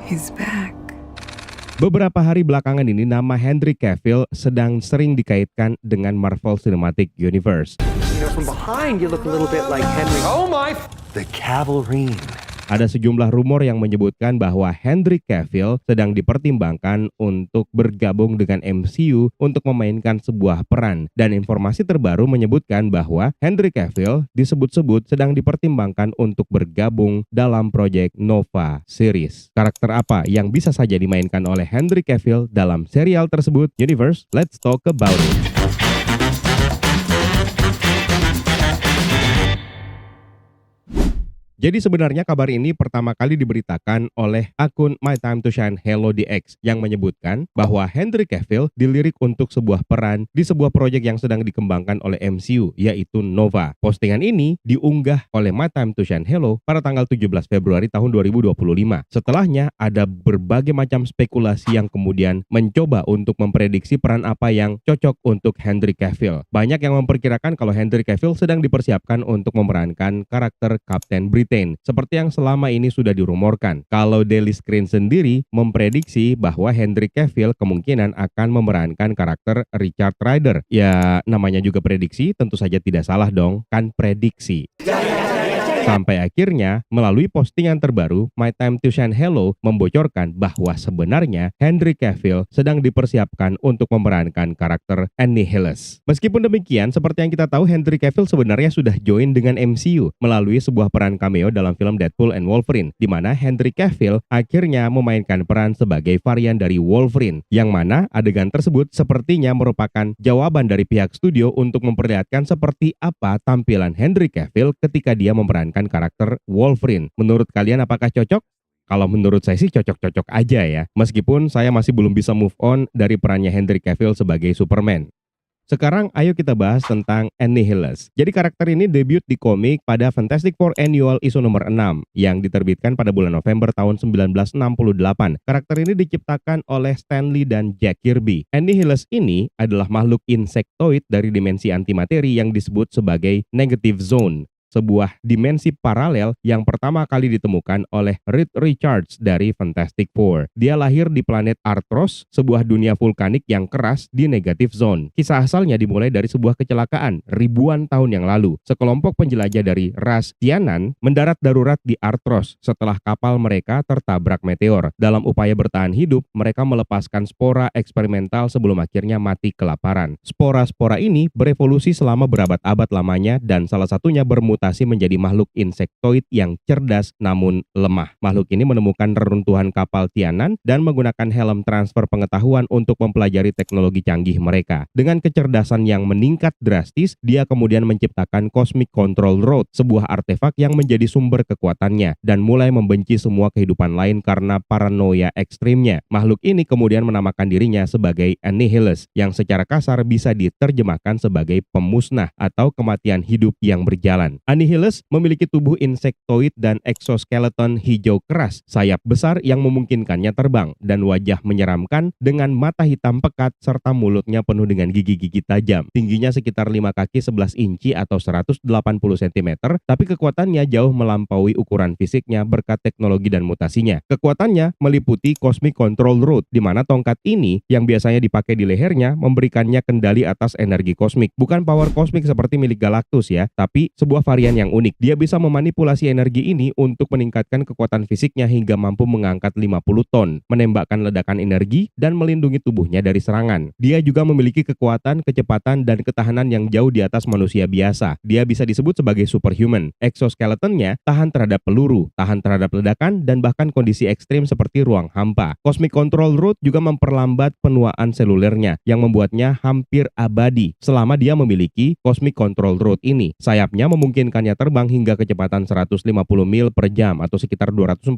He's back. Beberapa hari belakangan ini nama Henry Cavill sedang sering dikaitkan dengan Marvel Cinematic Universe. You know, from behind you look a little bit like Henry. Oh my! The Cavalrine. Ada sejumlah rumor yang menyebutkan bahwa Henry Cavill sedang dipertimbangkan untuk bergabung dengan MCU untuk memainkan sebuah peran. Dan informasi terbaru menyebutkan bahwa Henry Cavill disebut-sebut sedang dipertimbangkan untuk bergabung dalam proyek Nova series. Karakter apa yang bisa saja dimainkan oleh Henry Cavill dalam serial tersebut? Universe, let's talk about it. Jadi sebenarnya kabar ini pertama kali diberitakan oleh akun My Time to Shine Hello DX yang menyebutkan bahwa Henry Cavill dilirik untuk sebuah peran di sebuah proyek yang sedang dikembangkan oleh MCU, yaitu Nova. Postingan ini diunggah oleh My Time to Shine Hello pada tanggal 17 Februari tahun 2025. Setelahnya ada berbagai macam spekulasi yang kemudian mencoba untuk memprediksi peran apa yang cocok untuk Henry Cavill. Banyak yang memperkirakan kalau Henry Cavill sedang dipersiapkan untuk memerankan karakter Captain Britain, seperti yang selama ini sudah dirumorkan. Kalau Daily Screen sendiri memprediksi bahwa Henry Cavill kemungkinan akan memerankan karakter Richard Rider. Ya, namanya juga prediksi, tentu saja tidak salah dong, kan prediksi. Sampai akhirnya, melalui postingan terbaru, My Time to Shine Hello membocorkan bahwa sebenarnya Henry Cavill sedang dipersiapkan untuk memerankan karakter Annihilus. Meskipun demikian, seperti yang kita tahu, Henry Cavill sebenarnya sudah join dengan MCU melalui sebuah peran cameo dalam film Deadpool and Wolverine, di mana Henry Cavill akhirnya memainkan peran sebagai varian dari Wolverine, yang mana adegan tersebut sepertinya merupakan jawaban dari pihak studio untuk memperlihatkan seperti apa tampilan Henry Cavill ketika dia memerankan karakter Wolverine. Menurut kalian apakah cocok? Kalau menurut saya sih cocok-cocok aja ya. Meskipun saya masih belum bisa move on dari perannya Henry Cavill sebagai Superman. Sekarang ayo kita bahas tentang Annihilus. Jadi karakter ini debut di komik pada Fantastic Four Annual Issue nomor 6 yang diterbitkan pada bulan November tahun 1968. Karakter ini diciptakan oleh Stan Lee dan Jack Kirby. Annihilus ini adalah makhluk insektoid dari dimensi antimateri yang disebut sebagai Negative Zone, sebuah dimensi paralel yang pertama kali ditemukan oleh Reed Richards dari Fantastic Four. Dia lahir di planet Arthros, sebuah dunia vulkanik yang keras di Negative Zone. Kisah asalnya dimulai dari sebuah kecelakaan ribuan tahun yang lalu. Sekelompok penjelajah dari ras Tianan mendarat darurat di Arthros setelah kapal mereka tertabrak meteor. Dalam upaya bertahan hidup, mereka melepaskan spora eksperimental sebelum akhirnya mati kelaparan. Spora-spora ini berevolusi selama berabad-abad lamanya dan salah satunya bermutasi menjadi makhluk insektoid yang cerdas namun lemah. Makhluk ini menemukan reruntuhan kapal Tianan dan menggunakan helm transfer pengetahuan untuk mempelajari teknologi canggih mereka. Dengan kecerdasan yang meningkat drastis, dia kemudian menciptakan Cosmic Control Rod, sebuah artefak yang menjadi sumber kekuatannya, dan mulai membenci semua kehidupan lain karena paranoia ekstrimnya. Makhluk ini kemudian menamakan dirinya sebagai Annihilus, yang secara kasar bisa diterjemahkan sebagai pemusnah atau kematian hidup yang berjalan. Annihilus memiliki tubuh insektoid dan exoskeleton hijau keras, sayap besar yang memungkinkannya terbang, dan wajah menyeramkan dengan mata hitam pekat serta mulutnya penuh dengan gigi-gigi tajam. Tingginya sekitar 5 kaki 11 inci atau 180 cm, tapi kekuatannya jauh melampaui ukuran fisiknya berkat teknologi dan mutasinya. Kekuatannya meliputi Cosmic Control Rod, di mana tongkat ini yang biasanya dipakai di lehernya memberikannya kendali atas energi kosmik. Bukan power kosmik seperti milik Galactus ya, tapi sebuah varian yang unik. Dia bisa memanipulasi energi ini untuk meningkatkan kekuatan fisiknya hingga mampu mengangkat 50 ton, menembakkan ledakan energi, dan melindungi tubuhnya dari serangan. Dia juga memiliki kekuatan, kecepatan, dan ketahanan yang jauh di atas manusia biasa. Dia bisa disebut sebagai superhuman. Exoskeletonnya tahan terhadap peluru, tahan terhadap ledakan, dan bahkan kondisi ekstrim seperti ruang hampa. Cosmic Control Rod juga memperlambat penuaan selulernya, yang membuatnya hampir abadi selama dia memiliki Cosmic Control Rod ini. Sayapnya memungkinkannya terbang hingga kecepatan 150 mil per jam atau sekitar 241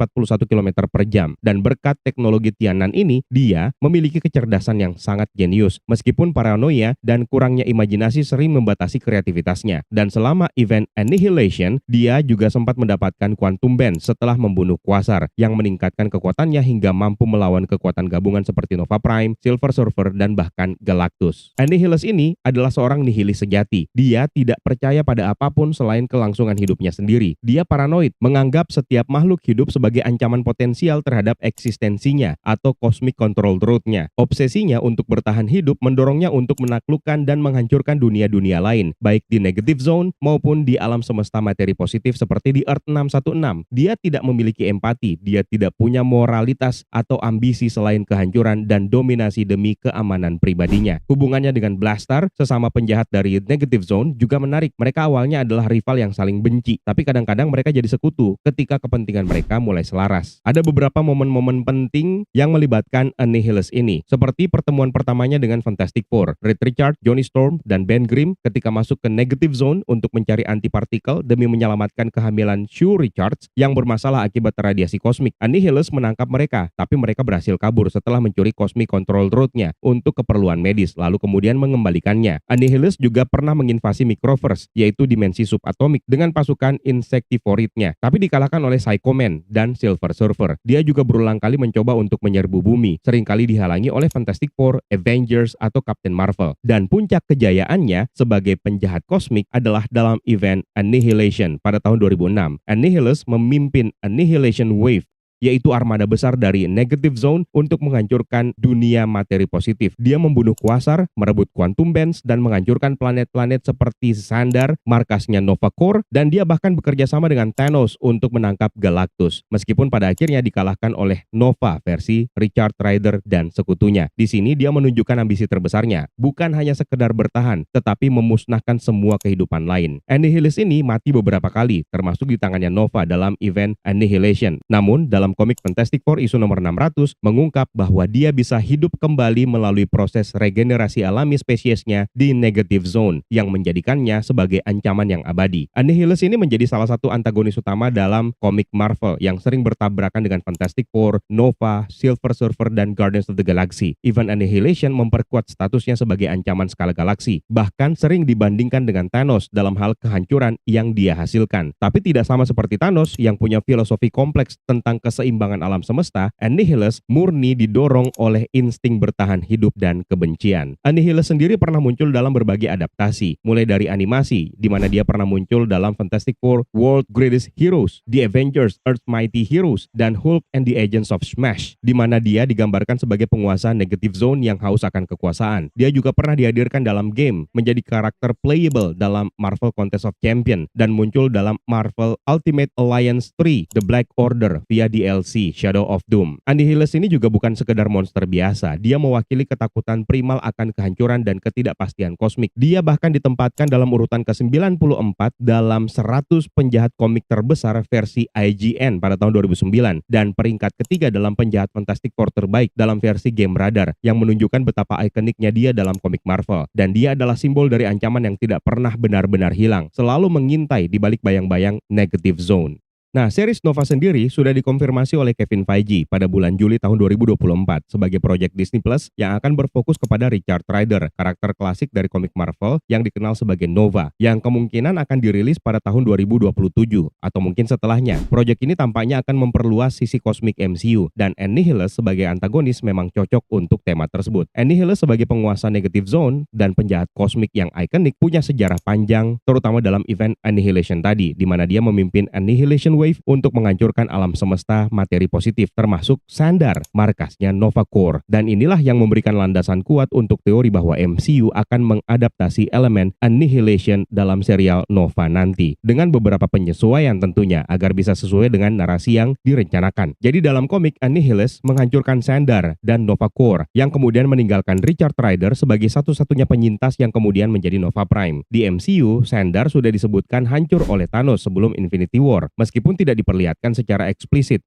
km per jam. Dan berkat teknologi Tianan ini, dia memiliki kecerdasan yang sangat jenius, meskipun paranoia dan kurangnya imajinasi sering membatasi kreativitasnya. Dan selama event Annihilation, dia juga sempat mendapatkan Quantum Band setelah membunuh Quasar, yang meningkatkan kekuatannya hingga mampu melawan kekuatan gabungan seperti Nova Prime, Silver Surfer, dan bahkan Galactus. Annihilus ini adalah seorang nihilis sejati. Dia tidak percaya pada apapun selain selain kelangsungan hidupnya sendiri. Dia paranoid, menganggap setiap makhluk hidup sebagai ancaman potensial terhadap eksistensinya atau cosmic control truth-nya. Obsesinya untuk bertahan hidup mendorongnya untuk menaklukkan dan menghancurkan dunia-dunia lain, baik di negative zone maupun di alam semesta materi positif seperti di Earth 616. Dia tidak memiliki empati, dia tidak punya moralitas atau ambisi selain kehancuran dan dominasi demi keamanan pribadinya. Hubungannya dengan Blastar, sesama penjahat dari negative zone, juga menarik. Mereka awalnya adalah rival yang saling benci, tapi kadang-kadang mereka jadi sekutu ketika kepentingan mereka mulai selaras. Ada beberapa momen-momen penting yang melibatkan Annihilus ini, seperti pertemuan pertamanya dengan Fantastic Four, Reed Richards, Johnny Storm, dan Ben Grimm ketika masuk ke negative zone untuk mencari antipartikel demi menyelamatkan kehamilan Sue Richards yang bermasalah akibat radiasi kosmik. Annihilus menangkap mereka, tapi mereka berhasil kabur setelah mencuri cosmic control truth-nya untuk keperluan medis, lalu kemudian mengembalikannya. Annihilus juga pernah menginvasi Microverse, yaitu dimensi subatomik, dengan pasukan Insectivoride-nya, tapi dikalahkan oleh Psycho Man dan Silver Surfer. Dia juga berulang kali mencoba untuk menyerbu bumi, seringkali dihalangi oleh Fantastic Four, Avengers, atau Captain Marvel. Dan puncak kejayaannya sebagai penjahat kosmik adalah dalam event Annihilation pada tahun 2006. Annihilus memimpin Annihilation Wave, yaitu armada besar dari negative zone untuk menghancurkan dunia materi positif. Dia membunuh Quasar, merebut Quantum Bands, dan menghancurkan planet-planet seperti Xandar, markasnya Nova Corps, dan dia bahkan bekerja sama dengan Thanos untuk menangkap Galactus, meskipun pada akhirnya dikalahkan oleh Nova versi Richard Rider dan sekutunya. Di sini dia menunjukkan ambisi terbesarnya, bukan hanya sekedar bertahan, tetapi memusnahkan semua kehidupan lain. Annihilus ini mati beberapa kali, termasuk di tangannya Nova dalam event Annihilation. Namun, dalam komik Fantastic Four isu nomor 600 mengungkap bahwa dia bisa hidup kembali melalui proses regenerasi alami spesiesnya di negative zone yang menjadikannya sebagai ancaman yang abadi. Annihilus ini menjadi salah satu antagonis utama dalam komik Marvel yang sering bertabrakan dengan Fantastic Four, Nova, Silver Surfer, dan Guardians of the Galaxy. Event Annihilation memperkuat statusnya sebagai ancaman skala galaksi, bahkan sering dibandingkan dengan Thanos dalam hal kehancuran yang dia hasilkan. Tapi tidak sama seperti Thanos yang punya filosofi kompleks tentang keseimbangan alam semesta, Annihilus murni didorong oleh insting bertahan hidup dan kebencian. Annihilus sendiri pernah muncul dalam berbagai adaptasi, mulai dari animasi, di mana dia pernah muncul dalam Fantastic Four, World Greatest Heroes, The Avengers, Earth Mighty Heroes, dan Hulk and the Agents of Smash, di mana dia digambarkan sebagai penguasa negative zone yang haus akan kekuasaan. Dia juga pernah dihadirkan dalam game, menjadi karakter playable dalam Marvel Contest of Champions, dan muncul dalam Marvel Ultimate Alliance 3, The Black Order, via DLC Shadow of Doom. Annihilus ini juga bukan sekedar monster biasa, dia mewakili ketakutan primal akan kehancuran dan ketidakpastian kosmik. Dia bahkan ditempatkan dalam urutan ke-94 dalam 100 penjahat komik terbesar versi IGN pada tahun 2009 dan peringkat ketiga dalam penjahat Fantastic Four terbaik dalam versi Game Radar, yang menunjukkan betapa ikoniknya dia dalam komik Marvel. Dan dia adalah simbol dari ancaman yang tidak pernah benar-benar hilang, selalu mengintai di balik bayang-bayang negative zone. Nah, series Nova sendiri sudah dikonfirmasi oleh Kevin Feige pada bulan Juli tahun 2024 sebagai proyek Disney Plus yang akan berfokus kepada Richard Rider, karakter klasik dari komik Marvel yang dikenal sebagai Nova, yang kemungkinan akan dirilis pada tahun 2027 atau mungkin setelahnya. Proyek ini tampaknya akan memperluas sisi kosmik MCU, dan Annihilus sebagai antagonis memang cocok untuk tema tersebut. Annihilus sebagai penguasa negative zone dan penjahat kosmik yang ikonik punya sejarah panjang, terutama dalam event Annihilation tadi, di mana dia memimpin Annihilation Wave untuk menghancurkan alam semesta materi positif, termasuk Xandar, markasnya Nova Corps. Dan inilah yang memberikan landasan kuat untuk teori bahwa MCU akan mengadaptasi elemen Annihilation dalam serial Nova nanti, dengan beberapa penyesuaian tentunya agar bisa sesuai dengan narasi yang direncanakan. Jadi dalam komik, Annihilus menghancurkan Xandar dan Nova Corps, yang kemudian meninggalkan Richard Rider sebagai satu-satunya penyintas yang kemudian menjadi Nova Prime. Di MCU, Xandar sudah disebutkan hancur oleh Thanos sebelum Infinity War, meskipun tidak diperlihatkan secara eksplisit.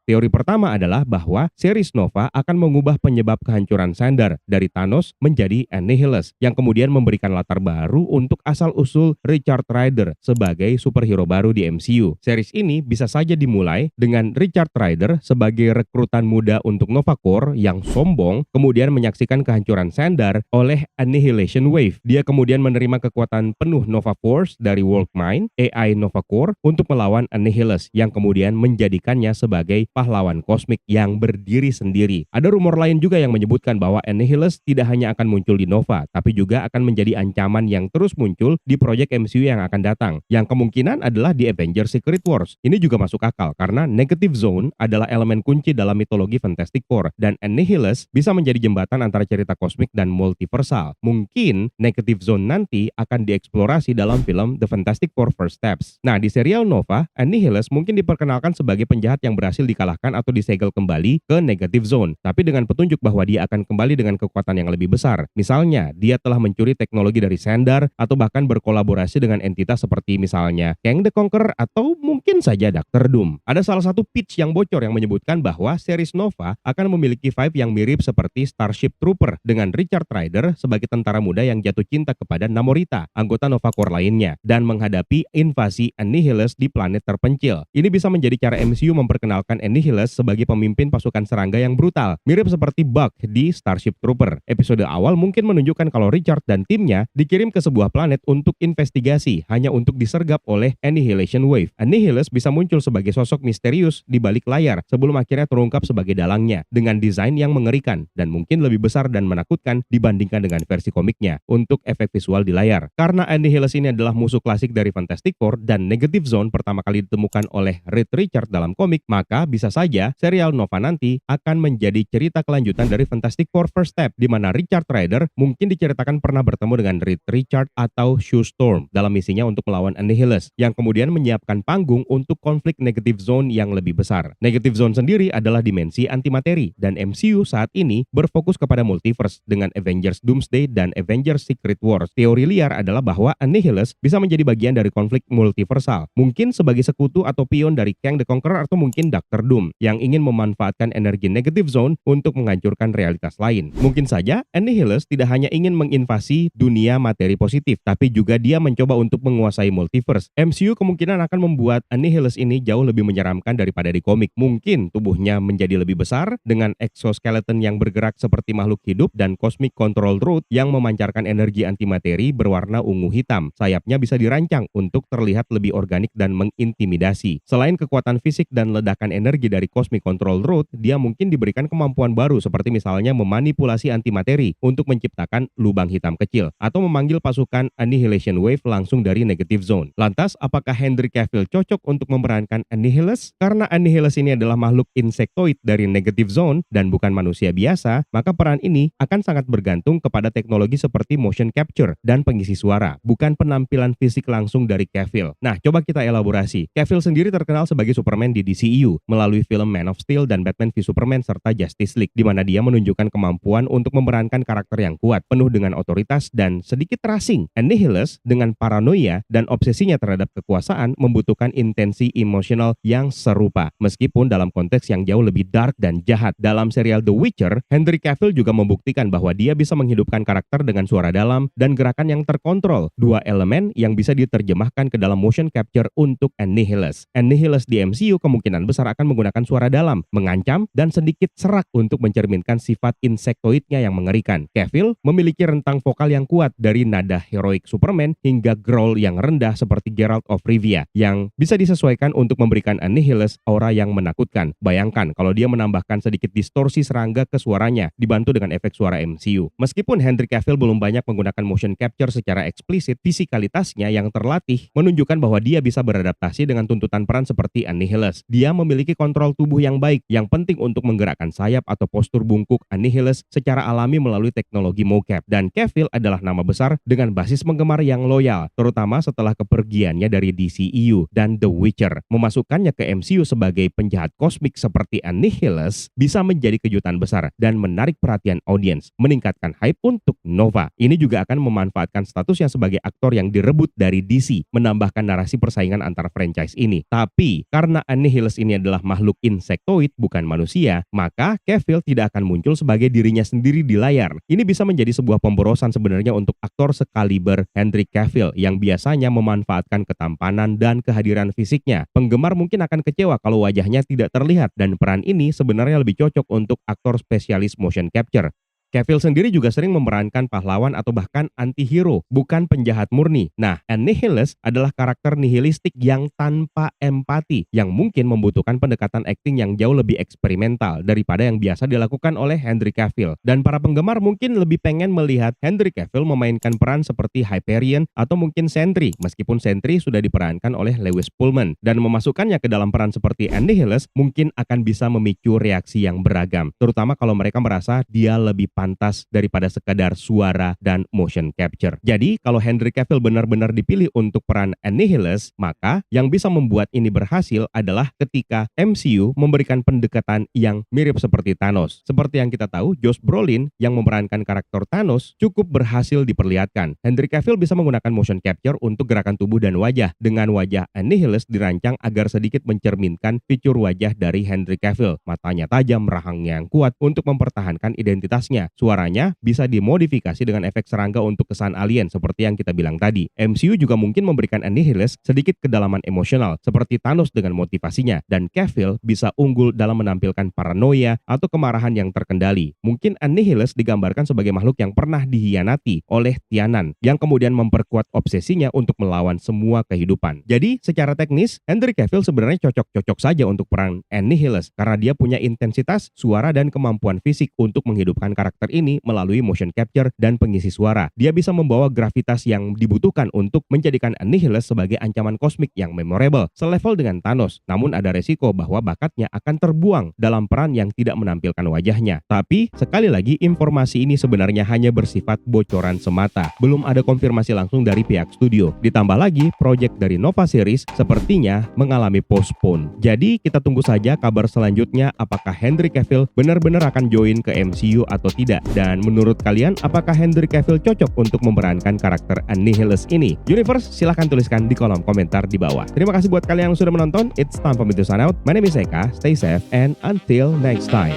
Teori pertama adalah bahwa series Nova akan mengubah penyebab kehancuran Xandar dari Thanos menjadi Annihilus, yang kemudian memberikan latar baru untuk asal-usul Richard Rider sebagai superhero baru di MCU. Series ini bisa saja dimulai dengan Richard Rider sebagai rekrutan muda untuk Nova Corps yang sombong, kemudian menyaksikan kehancuran Xandar oleh Annihilation Wave. Dia kemudian menerima kekuatan penuh Nova Force dari World Mind, AI Nova Corps, untuk melawan Annihilus, yang kemudian menjadikannya sebagai pahlawan kosmik yang berdiri sendiri. Ada rumor lain juga yang menyebutkan bahwa Annihilus tidak hanya akan muncul di Nova, tapi juga akan menjadi ancaman yang terus muncul di proyek MCU yang akan datang. Yang kemungkinan adalah di Avengers Secret Wars. Ini juga masuk akal karena Negative Zone adalah elemen kunci dalam mitologi Fantastic Four dan Annihilus bisa menjadi jembatan antara cerita kosmik dan multiversal. Mungkin Negative Zone nanti akan dieksplorasi dalam film The Fantastic Four First Steps. Nah, di serial Nova, Annihilus mungkin diperkenalkan sebagai penjahat yang berhasil dikalahkan atau disegel kembali ke Negative Zone, tapi dengan petunjuk bahwa dia akan kembali dengan kekuatan yang lebih besar. Misalnya, dia telah mencuri teknologi dari Xandar atau bahkan berkolaborasi dengan entitas seperti misalnya Kang the Conqueror atau mungkin saja Dr. Doom. Ada salah satu pitch yang bocor yang menyebutkan bahwa series Nova akan memiliki vibe yang mirip seperti Starship Trooper dengan Richard Rider sebagai tentara muda yang jatuh cinta kepada Namorita, anggota Nova Corps lainnya, dan menghadapi invasi Annihilus di planet terpencil. Ini bisa menjadi cara MCU memperkenalkan Annihilus sebagai pemimpin pasukan serangga yang brutal, mirip seperti Buck di Starship Trooper. Episode awal mungkin menunjukkan kalau Richard dan timnya dikirim ke sebuah planet untuk investigasi, hanya untuk disergap oleh Annihilation Wave. Annihilus bisa muncul sebagai sosok misterius di balik layar sebelum akhirnya terungkap sebagai dalangnya, dengan desain yang mengerikan dan mungkin lebih besar dan menakutkan dibandingkan dengan versi komiknya untuk efek visual di layar. Karena Annihilus ini adalah musuh klasik dari Fantastic Four dan Negative Zone pertama kali ditemukan oleh Reed Richards dalam komik, maka bisa saja serial Nova nanti akan menjadi cerita kelanjutan dari Fantastic Four First Step, di mana Richard Rider mungkin diceritakan pernah bertemu dengan Reed Richards atau Sue Storm dalam misinya untuk melawan Annihilus, yang kemudian menyiapkan panggung untuk konflik Negative Zone yang lebih besar. Negative Zone sendiri adalah dimensi antimateri, dan MCU saat ini berfokus kepada multiverse dengan Avengers Doomsday dan Avengers Secret Wars. Teori liar adalah bahwa Annihilus bisa menjadi bagian dari konflik multiversal, mungkin sebagai sekutu atau pion dari Kang the Conqueror atau mungkin Dr. Doom yang ingin memanfaatkan energi Negative Zone untuk menghancurkan realitas lain. Mungkin saja Annihilus tidak hanya ingin menginvasi dunia materi positif, tapi juga dia mencoba untuk menguasai multiverse. MCU kemungkinan akan membuat Annihilus ini jauh lebih menyeramkan daripada di komik. Mungkin tubuhnya menjadi lebih besar dengan exoskeleton yang bergerak seperti makhluk hidup dan Cosmic Control Root yang memancarkan energi antimateri berwarna ungu hitam. Sayapnya bisa dirancang untuk terlihat lebih organik dan mengintimidasi. Selain kekuatan fisik dan ledakan energi dari Cosmic Control Root, dia mungkin diberikan kemampuan baru seperti misalnya memanipulasi antimateri untuk menciptakan lubang hitam kecil atau memanggil pasukan Annihilation Wave langsung dari Negative Zone. Lantas, apakah Henry Cavill cocok untuk memerankan Annihilus? Karena Annihilus ini adalah makhluk insektoid dari Negative Zone dan bukan manusia biasa, maka peran ini akan sangat bergantung kepada teknologi seperti motion capture dan pengisi suara, bukan penampilan fisik langsung dari Cavill. Nah, coba kita elaborasi. Cavill sendiri terkenal sebagai Superman di DCEU melalui film Man of Steel dan Batman v Superman serta Justice League, di mana dia menunjukkan kemampuan untuk memerankan karakter yang kuat, penuh dengan otoritas dan sedikit terasing. Annihilus dengan paranoia dan obsesinya terhadap kekuasaan membutuhkan intensi emosional yang serupa, meskipun dalam konteks yang jauh lebih dark dan jahat. Dalam serial The Witcher, Henry Cavill juga membuktikan bahwa dia bisa menghidupkan karakter dengan suara dalam dan gerakan yang terkontrol, dua elemen yang bisa diterjemahkan ke dalam motion capture untuk Annihilus. Annihilus di MCU kemungkinan besar akan menggunakan suara dalam, mengancam, dan sedikit serak untuk mencerminkan sifat insektoidnya yang mengerikan. Cavill memiliki rentang vokal yang kuat dari nada heroik Superman hingga growl yang rendah seperti Geralt of Rivia yang bisa disesuaikan untuk memberikan Annihilus aura yang menakutkan. Bayangkan kalau dia menambahkan sedikit distorsi serangga ke suaranya dibantu dengan efek suara MCU. Meskipun Henry Cavill belum banyak menggunakan motion capture secara eksplisit, fisikalitasnya yang terlatih menunjukkan bahwa dia bisa beradaptasi dengan tuntutan peran seperti Annihilus. Dia memiliki kontrol tubuh yang baik, yang penting untuk menggerakkan sayap atau postur bungkuk Annihilus secara alami melalui teknologi mocap. Dan Cavill adalah nama besar dengan basis penggemar yang loyal, terutama setelah kepergiannya dari DCEU dan The Witcher. Memasukkannya ke MCU sebagai penjahat kosmik seperti Annihilus bisa menjadi kejutan besar dan menarik perhatian audiens, meningkatkan hype untuk Nova. Ini juga akan memanfaatkan statusnya sebagai aktor yang direbut dari DC, menambahkan narasi persaingan antar franchise ini. Tapi, karena Annihilus ini adalah makhluk insektoid bukan manusia, maka Cavill tidak akan muncul sebagai dirinya sendiri di layar. Ini bisa menjadi sebuah pemborosan sebenarnya untuk aktor sekaliber Henry Cavill yang biasanya memanfaatkan ketampanan dan kehadiran fisiknya. Penggemar mungkin akan kecewa kalau wajahnya tidak terlihat, dan peran ini sebenarnya lebih cocok untuk aktor spesialis motion capture. Cavill sendiri juga sering memerankan pahlawan atau bahkan anti-hero, bukan penjahat murni. Nah, Annihilus adalah karakter nihilistik yang tanpa empati, yang mungkin membutuhkan pendekatan akting yang jauh lebih eksperimental daripada yang biasa dilakukan oleh Henry Cavill. Dan para penggemar mungkin lebih pengen melihat Henry Cavill memainkan peran seperti Hyperion atau mungkin Sentry, meskipun Sentry sudah diperankan oleh Lewis Pullman. Dan memasukkannya ke dalam peran seperti Annihilus mungkin akan bisa memicu reaksi yang beragam, terutama kalau mereka merasa dia lebih pantas daripada sekadar suara dan motion capture. Jadi, kalau Henry Cavill benar-benar dipilih untuk peran Annihilus, maka yang bisa membuat ini berhasil adalah ketika MCU memberikan pendekatan yang mirip seperti Thanos. Seperti yang kita tahu, Josh Brolin yang memerankan karakter Thanos cukup berhasil diperlihatkan. Henry Cavill bisa menggunakan motion capture untuk gerakan tubuh dan wajah, dengan wajah Annihilus dirancang agar sedikit mencerminkan fitur wajah dari Henry Cavill. Matanya tajam, rahangnya yang kuat untuk mempertahankan identitasnya. Suaranya bisa dimodifikasi dengan efek serangga untuk kesan alien seperti yang kita bilang tadi. MCU juga mungkin memberikan Annihilus sedikit kedalaman emosional seperti Thanos dengan motivasinya, dan Cavill bisa unggul dalam menampilkan paranoia atau kemarahan yang terkendali. Mungkin Annihilus digambarkan sebagai makhluk yang pernah dihianati oleh Tianan, yang kemudian memperkuat obsesinya untuk melawan semua kehidupan. Jadi, secara teknis, Henry Cavill sebenarnya cocok-cocok saja untuk peran Annihilus karena dia punya intensitas, suara, dan kemampuan fisik untuk menghidupkan karakter ini melalui motion capture dan pengisi suara. Dia bisa membawa gravitas yang dibutuhkan untuk menjadikan Annihilus sebagai ancaman kosmik yang memorable, selevel dengan Thanos. Namun ada resiko bahwa bakatnya akan terbuang dalam peran yang tidak menampilkan wajahnya. Tapi, sekali lagi, informasi ini sebenarnya hanya bersifat bocoran semata. Belum ada konfirmasi langsung dari pihak studio. Ditambah lagi, proyek dari Nova Series sepertinya mengalami postpone. Jadi, kita tunggu saja kabar selanjutnya apakah Henry Cavill benar-benar akan join ke MCU atau tidak. Dan menurut kalian, apakah Henry Cavill cocok untuk memerankan karakter Annihilus ini? Universe, silahkan tuliskan di kolom komentar di bawah. Terima kasih buat kalian yang sudah menonton. It's time for me to sign out. My name is Eka. Stay safe and until next time.